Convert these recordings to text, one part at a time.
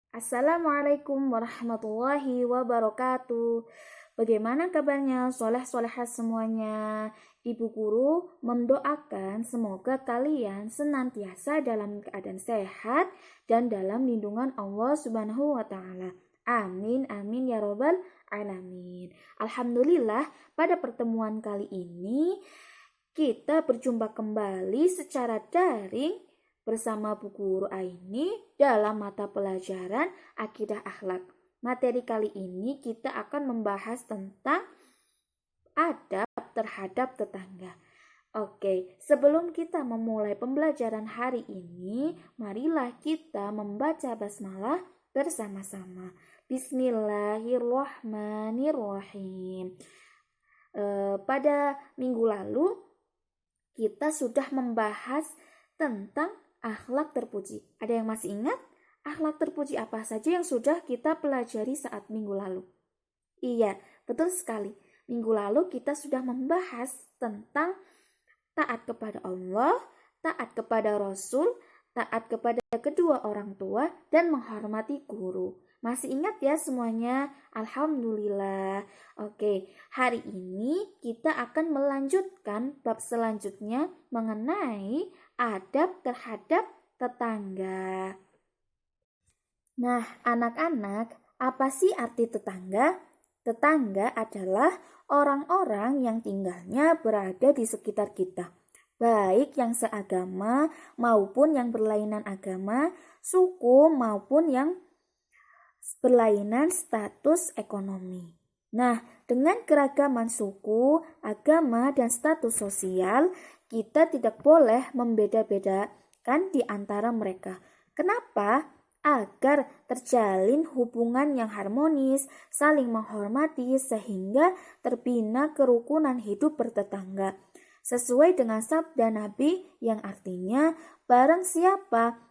Assalamualaikum warahmatullahi wabarakatuh. Bagaimana kabarnya soleh-solehat semuanya? Ibu guru mendoakan semoga kalian senantiasa dalam keadaan sehat dan dalam lindungan Allah Subhanahu wa taala. Amin amin ya robbal alamin. Alhamdulillah, pada pertemuan kali ini kita berjumpa kembali secara daring bersama Bu Guru Aini dalam mata pelajaran Akidah Akhlak. Materi kali ini kita akan membahas tentang adab terhadap tetangga. Oke, sebelum kita memulai pembelajaran hari ini, marilah kita membaca basmalah bersama-sama. Bismillahirrahmanirrahim. Pada minggu lalu kita sudah membahas tentang akhlak terpuji. Ada yang masih ingat? Akhlak terpuji apa saja yang sudah kita pelajari saat minggu lalu? Iya, betul sekali. Minggu lalu kita sudah membahas tentang taat kepada Allah, taat kepada Rasul, taat kepada kedua orang tua, dan menghormati guru. Masih ingat ya semuanya? Alhamdulillah. Oke, hari ini kita akan melanjutkan bab selanjutnya mengenai adab terhadap tetangga. Nah, anak-anak, apa sih arti tetangga? Tetangga adalah orang-orang yang tinggalnya berada di sekitar kita, baik yang seagama maupun yang berlainan agama, suku maupun yang berlainan status ekonomi. Nah, dengan keragaman suku, agama, dan status sosial, kita tidak boleh membeda-bedakan di antara mereka. Kenapa? Agar terjalin hubungan yang harmonis, saling menghormati, sehingga terbina kerukunan hidup bertetangga. Sesuai dengan sabda Nabi yang artinya, barang siapa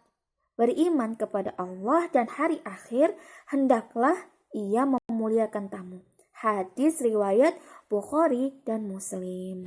beriman kepada Allah dan hari akhir, hendaklah ia memuliakan tamu. Hadis riwayat Bukhari dan Muslim.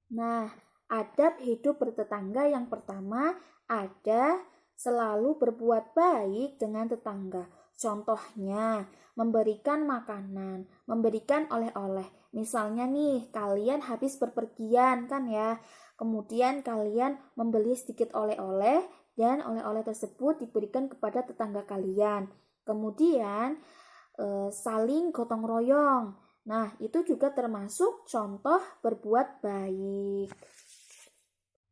Nah, adab hidup bertetangga yang pertama ada selalu berbuat baik dengan tetangga. Contohnya, memberikan makanan, memberikan oleh-oleh. Misalnya nih, kalian habis berpergian kan ya. Kemudian kalian membeli sedikit oleh-oleh dan oleh-oleh tersebut diberikan kepada tetangga kalian. Kemudian saling gotong royong. Nah, itu juga termasuk contoh berbuat baik.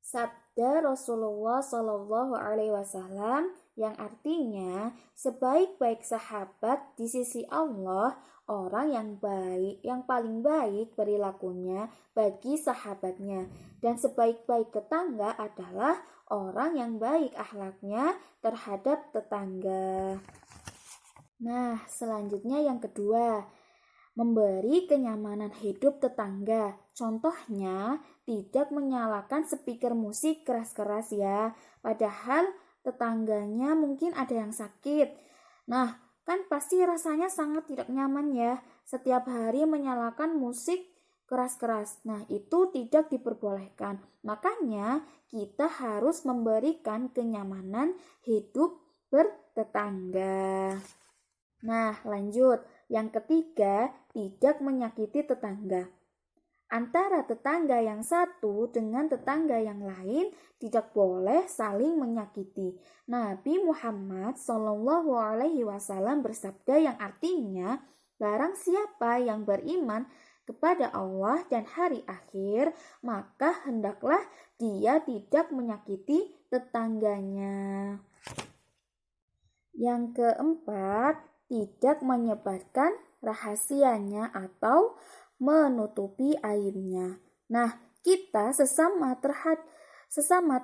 Sabda Rasulullah Shallallahu Alaihi Wasallam yang artinya sebaik-baik sahabat di sisi Allah orang yang baik, yang paling baik perilakunya bagi sahabatnya, dan sebaik-baik tetangga adalah orang yang baik akhlaknya terhadap tetangga. Nah, selanjutnya yang kedua, memberi kenyamanan hidup tetangga. Contohnya, tidak menyalakan speaker musik keras-keras ya, padahal tetangganya mungkin ada yang sakit. Nah, kan pasti rasanya sangat tidak nyaman ya, setiap hari menyalakan musik keras-keras. Nah, itu tidak diperbolehkan. Makanya, kita harus memberikan kenyamanan hidup bertetangga. Nah, lanjut. Yang ketiga, tidak menyakiti tetangga. Antara tetangga yang satu dengan tetangga yang lain tidak boleh saling menyakiti. Nabi Muhammad SAW bersabda yang artinya, barang siapa yang beriman kepada Allah dan hari akhir, maka hendaklah dia tidak menyakiti tetangganya. Yang keempat, tidak menyebarkan rahasianya atau menutupi aibnya. Nah, kita sesama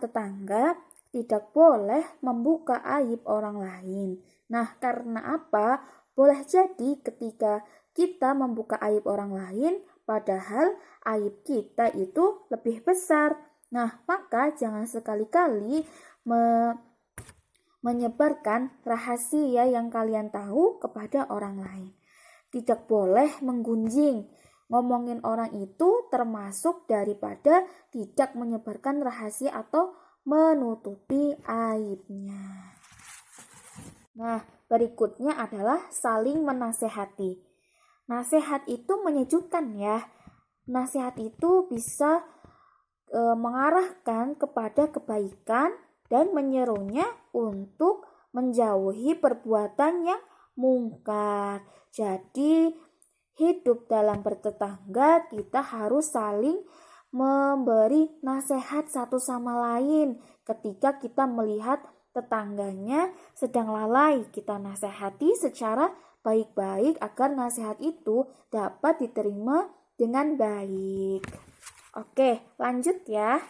tetangga tidak boleh membuka aib orang lain. Nah, karena apa? Boleh jadi ketika kita membuka aib orang lain, padahal aib kita itu lebih besar. Nah, maka jangan sekali-kali menyebarkan rahasia yang kalian tahu kepada orang lain. Tidak boleh menggunjing. Ngomongin orang itu termasuk daripada tidak menyebarkan rahasia atau menutupi aibnya. Nah, berikutnya adalah saling menasehati. Nasihat itu menyejukkan ya. Nasihat itu bisa mengarahkan kepada kebaikan dan menyerunya untuk menjauhi perbuatan yang mungkar. Jadi, hidup dalam bertetangga kita harus saling memberi nasihat satu sama lain. Ketika kita melihat tetangganya sedang lalai, kita nasihati secara baik-baik agar nasihat itu dapat diterima dengan baik. Oke, lanjut ya.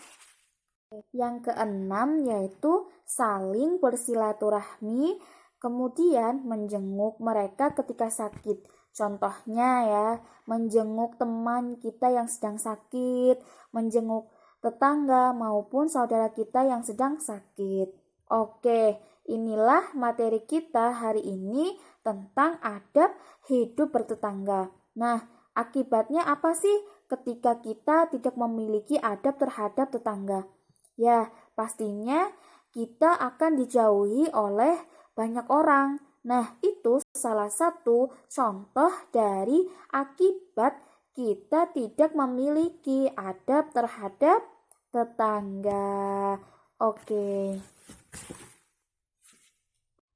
Yang keenam yaitu saling bersilaturahmi, kemudian menjenguk mereka ketika sakit. Contohnya ya, menjenguk teman kita yang sedang sakit, menjenguk tetangga maupun saudara kita yang sedang sakit. Oke, inilah materi kita hari ini tentang adab hidup bertetangga. Nah, akibatnya apa sih ketika kita tidak memiliki adab terhadap tetangga? Ya, pastinya kita akan dijauhi oleh banyak orang. Nah, itu salah satu contoh dari akibat kita tidak memiliki adab terhadap tetangga. Oke.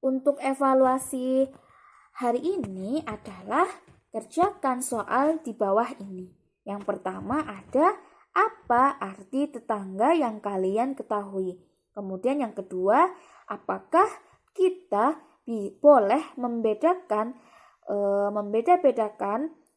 Untuk evaluasi hari ini adalah kerjakan soal di bawah ini. Yang pertama ada apa arti tetangga yang kalian ketahui. Kemudian yang kedua, apakah kita boleh membeda-bedakan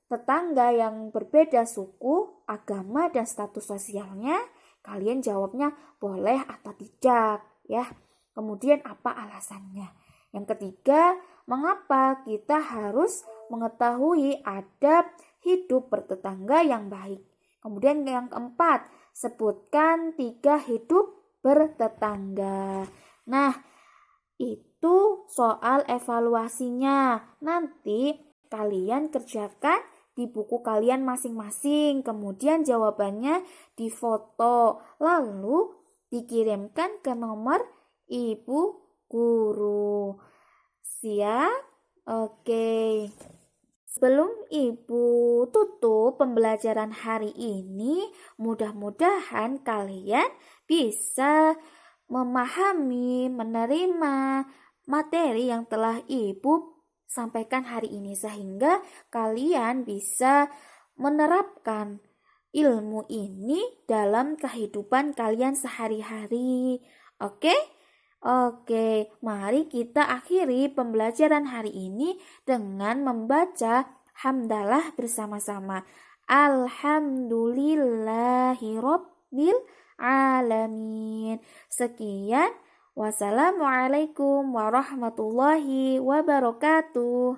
tetangga yang berbeda suku, agama, dan status sosialnya? Kalian jawabnya boleh atau tidak ya. Kemudian apa alasannya? Yang ketiga, mengapa kita harus mengetahui adab hidup bertetangga yang baik? Kemudian yang keempat, sebutkan 3 hidup bertetangga. Nah, itu soal evaluasinya. Nanti kalian kerjakan di buku kalian masing-masing. Kemudian jawabannya difoto. Lalu dikirimkan ke nomor Ibu Guru. Siap? Oke. Sebelum Ibu tutup pembelajaran hari ini, mudah-mudahan kalian bisa memahami, menerima materi yang telah Ibu sampaikan hari ini sehingga kalian bisa menerapkan ilmu ini dalam kehidupan kalian sehari-hari. Oke? Oke, mari kita akhiri pembelajaran hari ini dengan membaca hamdalah bersama-sama. Alhamdulillahirabbil alamin. Sekian, wassalamualaikum warahmatullahi wabarakatuh.